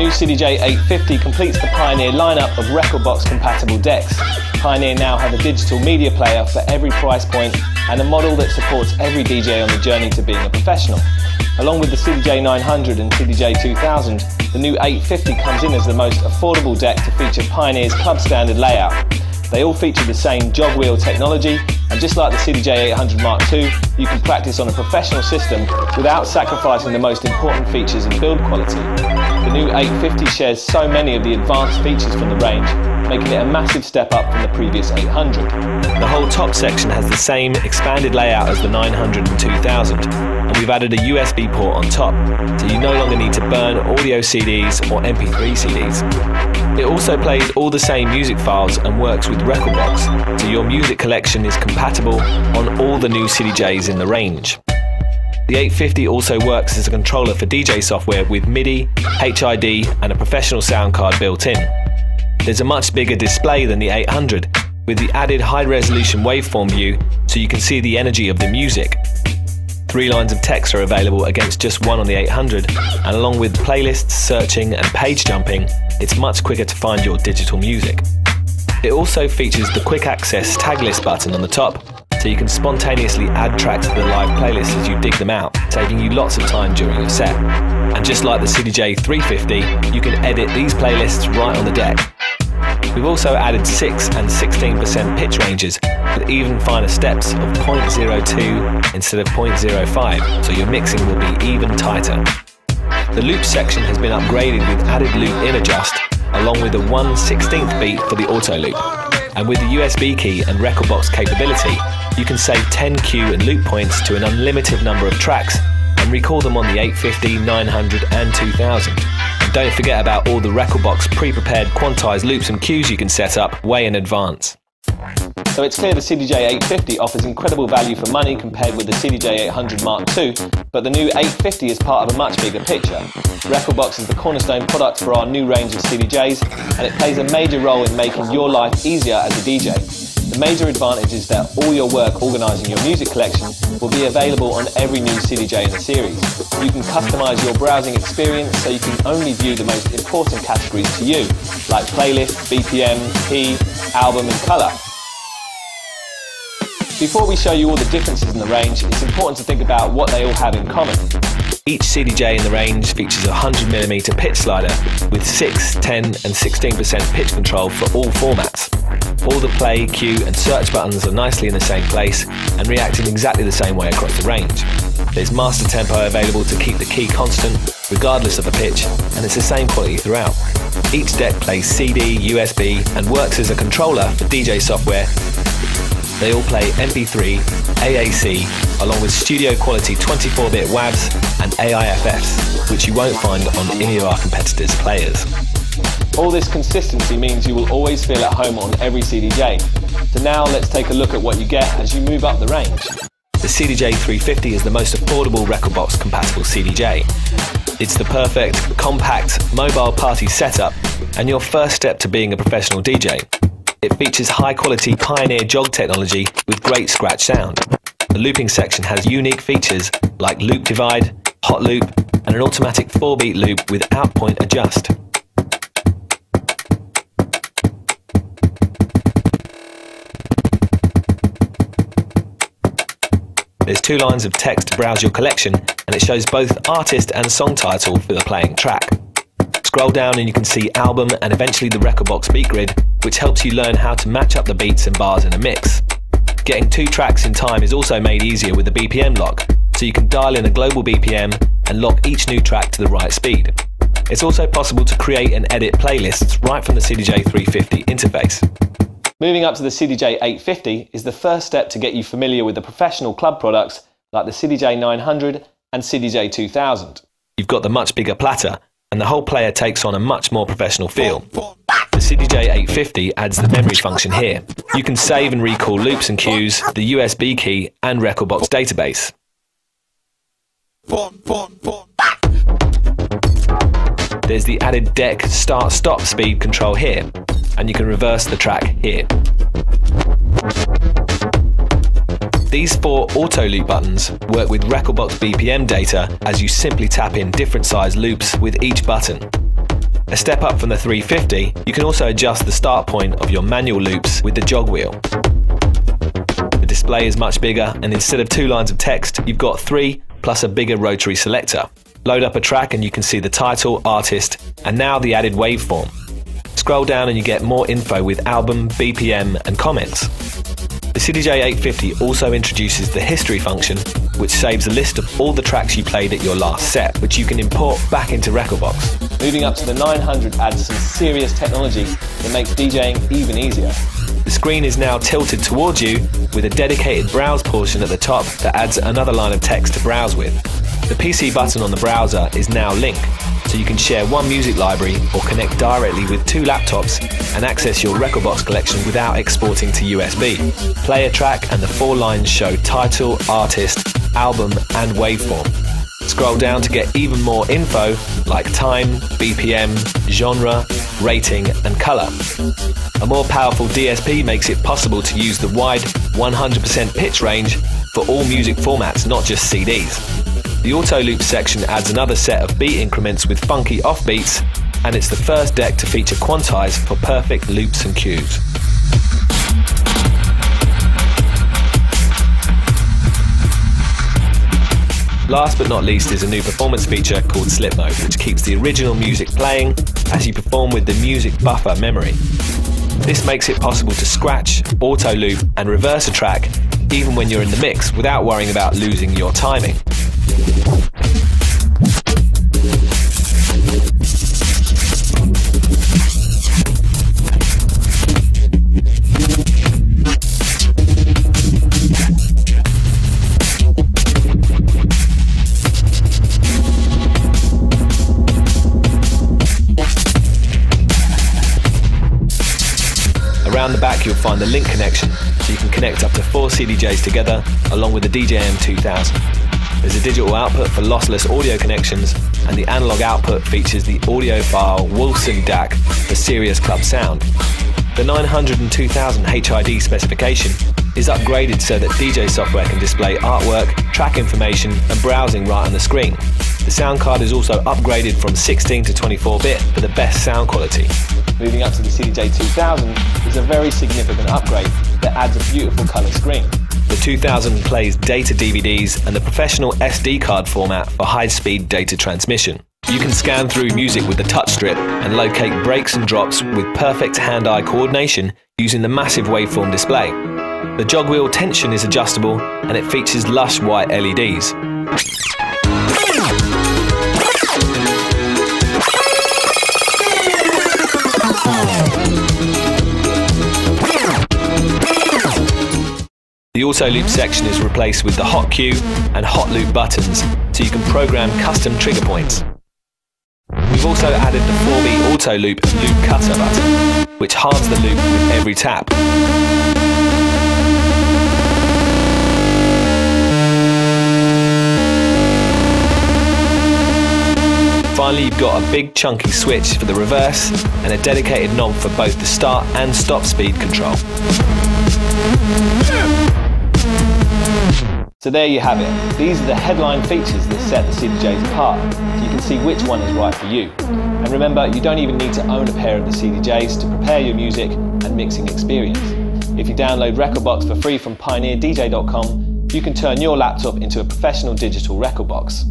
new CDJ 850 completes the Pioneer lineup of rekordbox compatible decks. Pioneer now have a digital media player for every price point and a model that supports every DJ on the journey to being a professional. Along with the CDJ 900 and CDJ 2000, the new 850 comes in as the most affordable deck to feature Pioneer's club standard layout. They all feature the same jog wheel technology, and just like the CDJ 800 Mark II, you can practice on a professional system without sacrificing the most important features and build quality. The new 850 shares so many of the advanced features from the range, making it a massive step up from the previous 800. The whole top section has the same expanded layout as the 900 and 2000, and we've added a USB port on top, so you no longer need to burn audio CDs or MP3 CDs. It also plays all the same music files and works with rekordbox, so your music collection is compatible on all the new CDJs in the range. The 850 also works as a controller for DJ software with MIDI, HID and a professional sound card built in. There's a much bigger display than the 800, with the added high-resolution waveform view so you can see the energy of the music. 3 lines of text are available against just 1 on the 800, and along with playlists, searching and page jumping, it's much quicker to find your digital music. It also features the quick access tag list button on the top, so you can spontaneously add tracks to the live playlist as you dig them out, saving you lots of time during your set. And just like the CDJ 350, you can edit these playlists right on the deck. We've also added 6 and 16% pitch ranges with even finer steps of 0.02 instead of 0.05, so your mixing will be even tighter. The loop section has been upgraded with added loop in adjust, along with a 1/16th beat for the auto loop. And with the USB key and rekordbox capability, you can save 10 cue and loop points to an unlimited number of tracks and recall them on the 850, 900 and 2000. And don't forget about all the rekordbox pre-prepared quantized loops and cues you can set up way in advance. So it's clear the CDJ 850 offers incredible value for money compared with the CDJ 800 Mark II, but the new 850 is part of a much bigger picture. rekordbox is the cornerstone product for our new range of CDJs, and it plays a major role in making your life easier as a DJ. The major advantage is that all your work organising your music collection will be available on every new CDJ in the series. You can customise your browsing experience so you can only view the most important categories to you, like playlist, BPM, key, album and colour. Before we show you all the differences in the range, it's important to think about what they all have in common. Each CDJ in the range features a 100mm pitch slider with 6, 10 and 16% pitch control for all formats. All the play, cue and search buttons are nicely in the same place and react in exactly the same way across the range. There's master tempo available to keep the key constant regardless of the pitch, and it's the same quality throughout. Each deck plays CD, USB and works as a controller for DJ software. They all play MP3, AAC, along with studio quality 24-bit WAVs and AIFFs, which you won't find on any of our competitors' players. All this consistency means you will always feel at home on every CDJ. So now let's take a look at what you get as you move up the range. The CDJ 350 is the most affordable rekordbox compatible CDJ. It's the perfect, compact, mobile party setup and your first step to being a professional DJ. It features high-quality Pioneer jog technology with great scratch sound. The looping section has unique features like loop divide, hot loop, and an automatic 4-beat loop with out-point adjust. There's 2 lines of text to browse your collection, and it shows both artist and song title for the playing track. Scroll down and you can see album and eventually the rekordbox beat grid, which helps you learn how to match up the beats and bars in a mix. Getting 2 tracks in time is also made easier with the BPM lock, so you can dial in a global BPM and lock each new track to the right speed. It's also possible to create and edit playlists right from the CDJ 350 interface. Moving up to the CDJ 850 is the first step to get you familiar with the professional club products like the CDJ 900 and CDJ 2000. You've got the much bigger platter, and the whole player takes on a much more professional feel. The CDJ 850 adds the memory function here. You can save and recall loops and cues, the USB key and rekordbox database. There's the added deck start-stop speed control here, and you can reverse the track here. These 4 auto loop buttons work with rekordbox BPM data as you simply tap in different size loops with each button. A step up from the 350, you can also adjust the start point of your manual loops with the jog wheel. The display is much bigger, and instead of 2 lines of text, you've got 3 plus a bigger rotary selector. Load up a track and you can see the title, artist, and now the added waveform. Scroll down and you get more info with album, BPM, and comments. The CDJ 850 also introduces the history function, which saves a list of all the tracks you played at your last set, which you can import back into Rekordbox. Moving up to the 900 adds some serious technology that makes DJing even easier. The screen is now tilted towards you with a dedicated browse portion at the top that adds another line of text to browse with. The PC button on the browser is now Link, so you can share one music library or connect directly with 2 laptops and access your Rekordbox collection without exporting to USB. Play a track and the 4 lines show title, artist, album and waveform. Scroll down to get even more info like time, BPM, genre, rating and color. A more powerful DSP makes it possible to use the wide 100% pitch range for all music formats, not just CDs. The auto loop section adds another set of beat increments with funky offbeats, and it's the first deck to feature quantize for perfect loops and cues. Last but not least is a new performance feature called Slip Mode, which keeps the original music playing as you perform with the music buffer memory. This makes it possible to scratch, auto loop and reverse a track even when you're in the mix without worrying about losing your timing. Around the back you'll find the link connection, so you can connect up to 4 CDJs together along with the DJM 2000. There's a digital output for lossless audio connections, and the analog output features the audiophile Wolfson DAC for serious club sound. The 900 and 2000 HID specification is upgraded so that DJ software can display artwork, track information and browsing right on the screen. The sound card is also upgraded from 16 to 24-bit for the best sound quality. Moving up to the CDJ 2000 is a very significant upgrade that adds a beautiful colour screen. The 2000 plays data DVDs and the professional SD card format for high-speed data transmission. You can scan through music with the touch strip and locate breaks and drops with perfect hand-eye coordination using the massive waveform display. The jog wheel tension is adjustable and it features lush white LEDs. The auto loop section is replaced with the hot cue and hot loop buttons, so you can program custom trigger points. We've also added the 4-beat auto loop and loop cutter button, which halves the loop with every tap. Finally, you've got a big chunky switch for the reverse and a dedicated knob for both the start and stop speed control. So there you have it. These are the headline features that set the CDJs apart, so you can see which one is right for you. And remember, you don't even need to own a pair of the CDJs to prepare your music and mixing experience. If you download Rekordbox for free from PioneerDJ.com, you can turn your laptop into a professional digital record box.